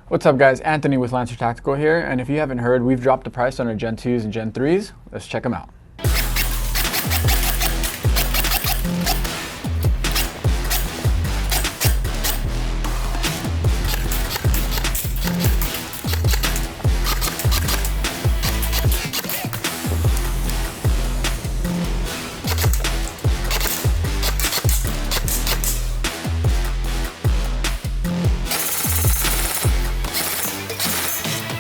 What's up guys, Anthony with Lancer Tactical here, and if you haven't heard, we've dropped the price on our Gen 2s and Gen 3s. Let's check them out.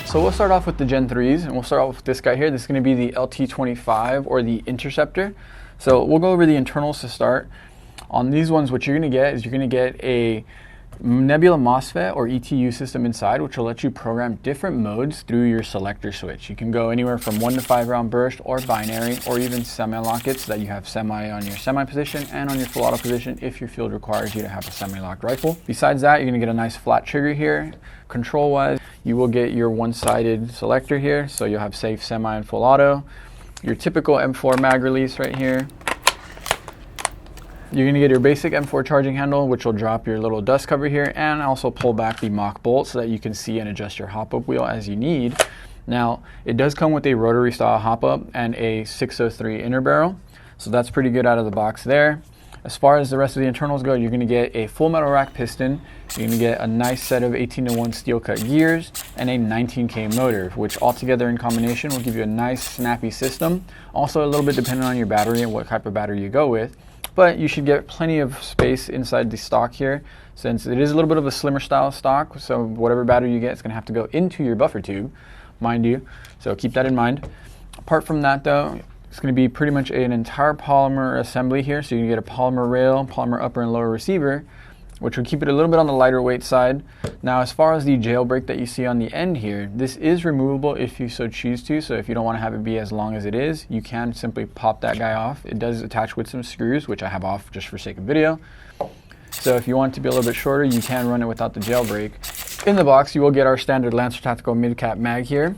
So we'll start off with the Gen 3s, and we'll start off with this guy here. This is going to be the LT25 or the Interceptor. So we'll go over the internals to start. On these ones, what you're going to get is you're going to get a Nebula MOSFET or ETU system inside, which will let you program different modes through your selector switch. You can go anywhere from 1 to 5 round burst or binary or even semi-lock it so that you have semi on your semi position and on your full auto position if your field requires you to have a semi-locked rifle. Besides that, you're going to get a nice flat trigger here. Control wise, you will get your one-sided selector here, so you'll have safe, semi, and full auto. Your typical M4 mag release right here. You're going to get your basic M4 charging handle, which will drop your little dust cover here, and also pull back the mock bolt so that you can see and adjust your hop-up wheel as you need. Now, it does come with a rotary style hop-up and a 603 inner barrel, so that's pretty good out of the box there. As far as the rest of the internals go, you're going to get a full metal rack piston, you're going to get a nice set of 18-to-1 steel cut gears, and a 19K motor, which altogether in combination will give you a nice snappy system. Also a little bit dependent on your battery and what type of battery you go with, but you should get plenty of space inside the stock here, since it is a little bit of a slimmer style stock, so whatever battery you get is going to have to go into your buffer tube, mind you, so keep that in mind. Apart from that though, it's going to be pretty much an entire polymer assembly here, so you can get a polymer rail, polymer upper and lower receiver, which will keep it a little bit on the lighter weight side. Now, as far as the jailbreak that you see on the end here, this is removable if you so choose to, so if you don't want to have it be as long as it is, you can simply pop that guy off. It does attach with some screws, which I have off just for sake of video. So if you want it to be a little bit shorter, you can run it without the jailbreak. In the box, you will get our standard Lancer Tactical mid-cap mag here.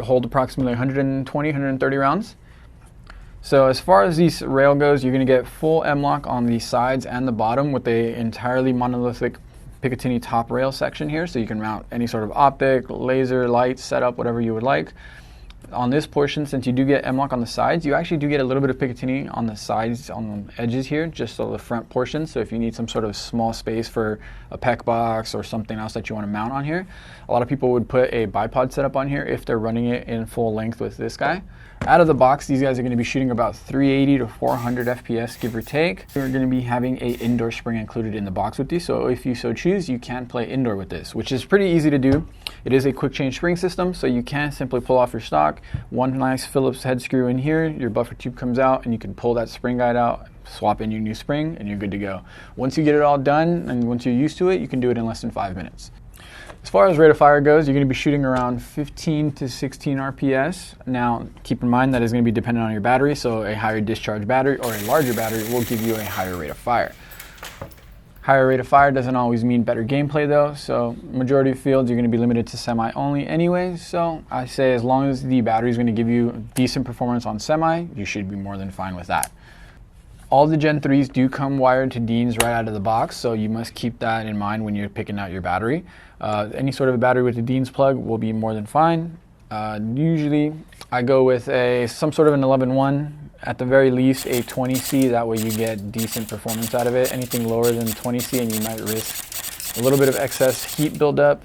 Hold approximately 120, 130 rounds. So as far as this rail goes, you're going to get full M-lock on the sides and the bottom with a entirely monolithic Picatinny top rail section here, so you can mount any sort of optic, laser, light, setup, whatever you would like. On this portion, since you do get M-lock on the sides, you actually do get a little bit of Picatinny on the sides, on the edges here, just on the front portion. So if you need some sort of small space for a PEC box or something else that you want to mount on here, a lot of people would put a bipod setup on here if they're running it in full length with this guy. Out of the box, these guys are going to be shooting about 380 to 400 FPS, give or take. You're going to be having an indoor spring included in the box with you, so if you so choose, you can play indoor with this, which is pretty easy to do. It is a quick change spring system, so you can simply pull off your stock, one nice Phillips head screw in here, your buffer tube comes out, and you can pull that spring guide out, swap in your new spring, and you're good to go. Once you get it all done, and once you're used to it, you can do it in less than 5 minutes. As far as rate of fire goes, you're going to be shooting around 15 to 16 RPS. Now, keep in mind that is going to be dependent on your battery, so a higher discharge battery or a larger battery will give you a higher rate of fire. Higher rate of fire doesn't always mean better gameplay though, so majority of fields you're going to be limited to semi only anyway, so I say as long as the battery is going to give you decent performance on semi, you should be more than fine with that. All the Gen 3s do come wired to Deans right out of the box, so you must keep that in mind when you're picking out your battery. Any sort of a battery with a Deans plug will be more than fine. Usually I go with some sort of an 11-1, at the very least a 20C, that way you get decent performance out of it. Anything lower than 20C and you might risk a little bit of excess heat buildup.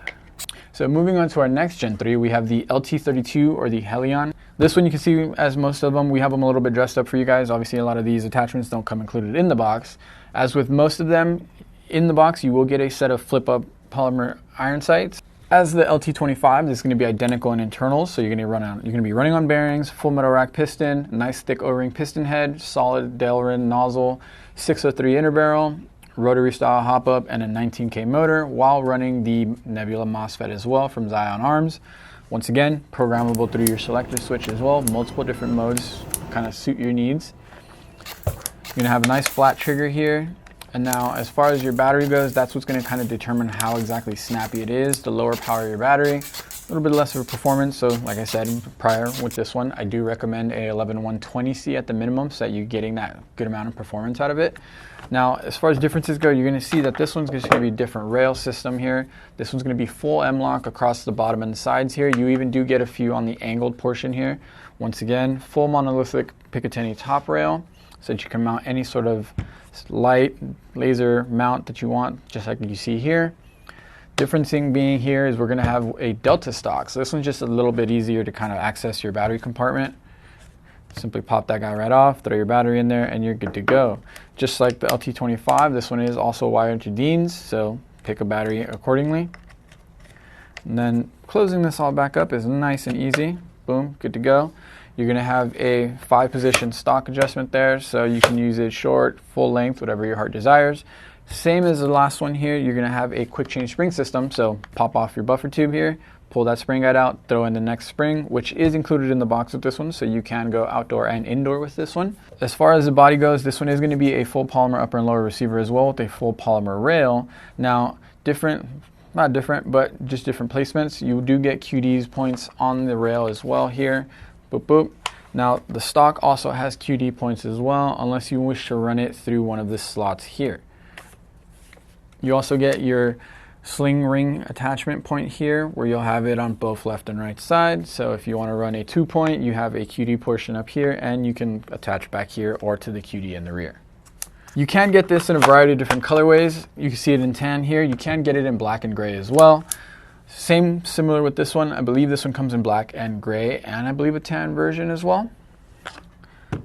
So moving on to our next Gen 3, we have the LT32 or the Helion. This one you can see, as most of them, we have them a little bit dressed up for you guys. Obviously a lot of these attachments don't come included in the box. As with most of them, in the box you will get a set of flip-up polymer iron sights. As the LT25, this is going to be identical in internals, so you're going to be running on bearings, full metal rack piston, nice thick O-ring piston head, solid Delrin nozzle, 603 inner barrel, rotary style hop-up, and a 19K motor, while running the Nebula MOSFET as well from Zion Arms. Once again, programmable through your selector switch as well, multiple different modes, kind of suit your needs. You're going to have a nice flat trigger here. And now, as far as your battery goes, that's what's going to kind of determine how exactly snappy it is. The lower power your battery, little bit less of a performance. So like I said prior with this one, I do recommend a 11120C at the minimum so that you're getting that good amount of performance out of it. Now, as far as differences go, you're going to see that this one's just going to be a different rail system here. This one's going to be full M-LOK across the bottom and the sides here. You even do get a few on the angled portion here. Once again, full monolithic Picatinny top rail so that you can mount any sort of light laser mount that you want, just like you see here. Different thing being here is we're going to have a Delta stock. So this one's just a little bit easier to kind of access your battery compartment. Simply pop that guy right off, throw your battery in there, and you're good to go. Just like the LT25, this one is also wired to Deans, so pick a battery accordingly. And then closing this all back up is nice and easy. Boom, good to go. You're going to have a 5-position stock adjustment there, so you can use it short, full length, whatever your heart desires. Same as the last one here, you're going to have a quick change spring system, so pop off your buffer tube here, pull that spring guide out, throw in the next spring, which is included in the box with this one, so you can go outdoor and indoor with this one. As far as the body goes, this one is going to be a full polymer upper and lower receiver as well with a full polymer rail. Now, not different, but just different placements. You do get QD's points on the rail as well here. Boop, boop. Now, the stock also has QD points as well, unless you wish to run it through one of the slots here. You also get your sling ring attachment point here, where you'll have it on both left and right side. So if you want to run a 2-point, you have a QD portion up here, and you can attach back here or to the QD in the rear. You can get this in a variety of different colorways. You can see it in tan here. You can get it in black and gray as well. Similar with this one. I believe this one comes in black and gray, and I believe a tan version as well.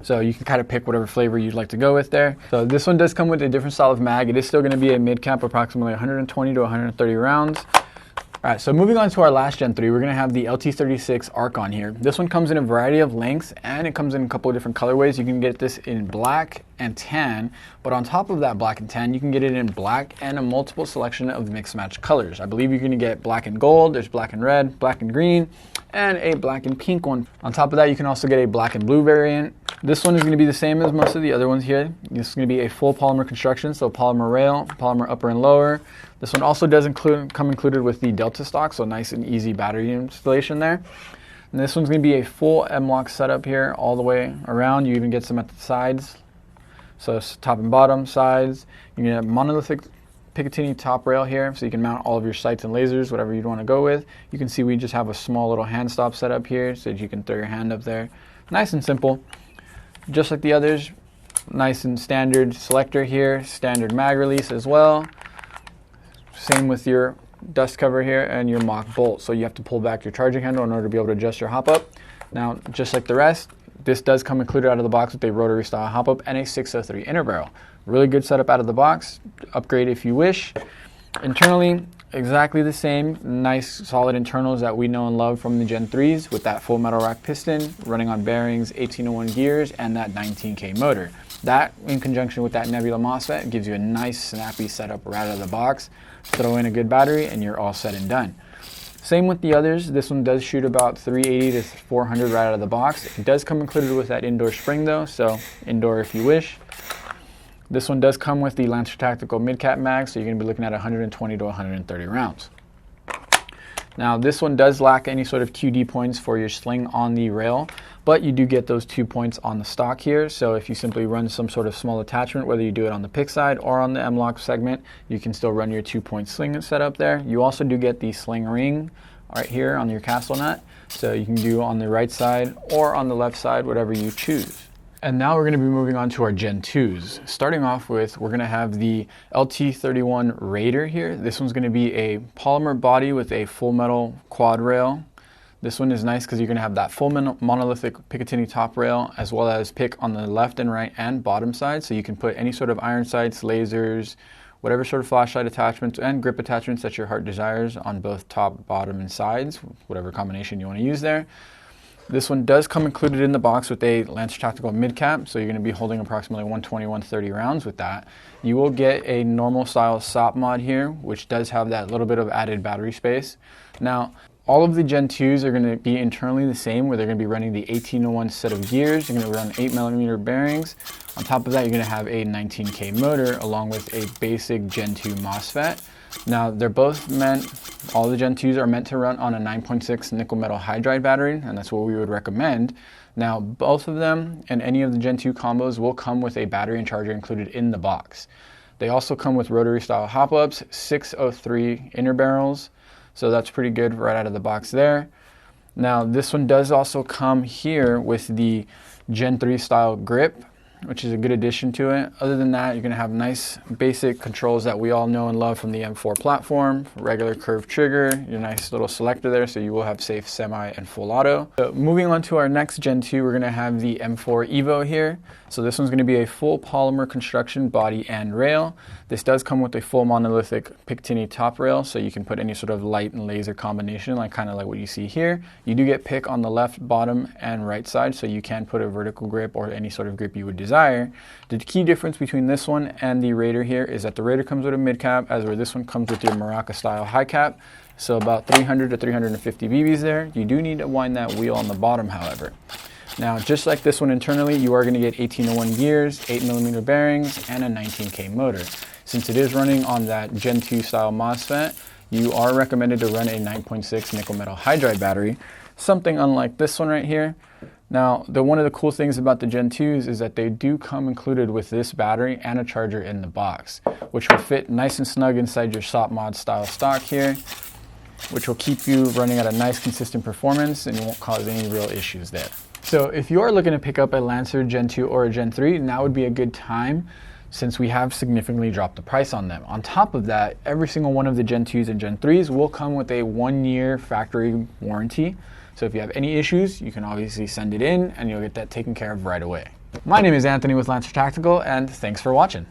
So you can kind of pick whatever flavor you'd like to go with there. So this one does come with a different style of mag. It is still going to be a mid cap, approximately 120 to 130 rounds. All right, so moving on to our last Gen 3, we're going to have the LT36 Archon here. This one comes in a variety of lengths, and it comes in a couple of different colorways. You can get this in black and tan, but on top of that black and tan, you can get it in black and a multiple selection of mixed match colors. I believe you're going to get black and gold, there's black and red, black and green, and a black and pink one. On top of that, you can also get a black and blue variant. This one is going to be the same as most of the other ones here. This is going to be a full polymer construction, so polymer rail, polymer upper and lower. This one also does come included with the Delta stock, so nice and easy battery installation there. And this one's going to be a full M-LOK setup here all the way around. You even get some at the sides, so top and bottom, sides. You can have monolithic Picatinny top rail here, so you can mount all of your sights and lasers, whatever you'd want to go with. You can see we just have a small little hand stop set up here so that you can throw your hand up there. Nice and simple. Just like the others, nice and standard selector here, standard mag release as well. Same with your dust cover here and your mock bolt. So you have to pull back your charging handle in order to be able to adjust your hop up. Now, just like the rest, this does come included out of the box with a rotary style hop up and a 603 inner barrel. Really good setup out of the box. Upgrade if you wish. Internally, exactly the same. Nice solid internals that we know and love from the Gen 3s with that full metal rack piston running on bearings, 1801 gears, and that 19K motor. That, in conjunction with that Nebula MOSFET, gives you a nice snappy setup right out of the box. Throw in a good battery and you're all set and done. Same with the others. This one does shoot about 380 to 400 right out of the box. It does come included with that indoor spring though, so indoor if you wish. This one does come with the Lancer Tactical mid-cap mag, so you're going to be looking at 120 to 130 rounds. Now this one does lack any sort of QD points for your sling on the rail, but you do get those 2 points on the stock here. So if you simply run some sort of small attachment, whether you do it on the pick side or on the M-LOK segment, you can still run your 2-point sling setup there. You also do get the sling ring right here on your castle nut, so you can do on the right side or on the left side, whatever you choose. And now we're going to be moving on to our Gen 2s. Starting off with, we're going to have the LT31 Raider here. This one's going to be a polymer body with a full metal quad rail. This one is nice because you're going to have that full monolithic Picatinny top rail, as well as pick on the left and right and bottom side. So you can put any sort of iron sights, lasers, whatever sort of flashlight attachments and grip attachments that your heart desires on both top, bottom, and sides, whatever combination you want to use there. This one does come included in the box with a Lancer Tactical mid-cap, so you're going to be holding approximately 120, 130 rounds with that. You will get a normal style SOP mod here, which does have that little bit of added battery space. Now, all of the Gen 2s are going to be internally the same, where they're going to be running the 1801 set of gears. You're going to run 8mm bearings. On top of that, you're going to have a 19K motor along with a basic Gen 2 MOSFET. Now they're both meant, all the Gen 2s are meant to run on a 9.6 nickel metal hydride battery, and that's what we would recommend. Now both of them and any of the Gen 2 combos will come with a battery and charger included in the box. They also come with rotary style hop-ups, 603 inner barrels, so that's pretty good right out of the box there. Now this one does also come here with the Gen 3 style grip, which is a good addition to it. Other than that, you're going to have nice basic controls that we all know and love from the M4 platform. Regular curved trigger, your nice little selector there, so you will have safe semi and full auto. So moving on to our next Gen 2, we're going to have the M4 Evo here. So this one's going to be a full polymer construction body and rail. This does come with a full monolithic Picatinny top rail, so you can put any sort of light and laser combination, kind of like what you see here. You do get pick on the left, bottom, and right side, so you can put a vertical grip or any sort of grip you would desire. The key difference between this one and the Raider here is that the Raider comes with a mid cap, as where this one comes with your Maraca style high cap. So about 300 to 350 BBs there. You do need to wind that wheel on the bottom, however. Now, just like this one internally, you are going to get 1801 gears, 8mm bearings, and a 19K motor. Since it is running on that Gen 2 style MOSFET, you are recommended to run a 9.6 nickel metal hydride battery, something unlike this one right here. Now, one of the cool things about the Gen 2s is that they do come included with this battery and a charger in the box, which will fit nice and snug inside your SOP mod style stock here, which will keep you running at a nice consistent performance and won't cause any real issues there. So if you are looking to pick up a Lancer Gen 2 or a Gen 3, now would be a good time, since we have significantly dropped the price on them. On top of that, every single one of the Gen 2s and Gen 3s will come with a 1-year factory warranty. So if you have any issues, you can obviously send it in and you'll get that taken care of right away. My name is Anthony with Lancer Tactical, and thanks for watching.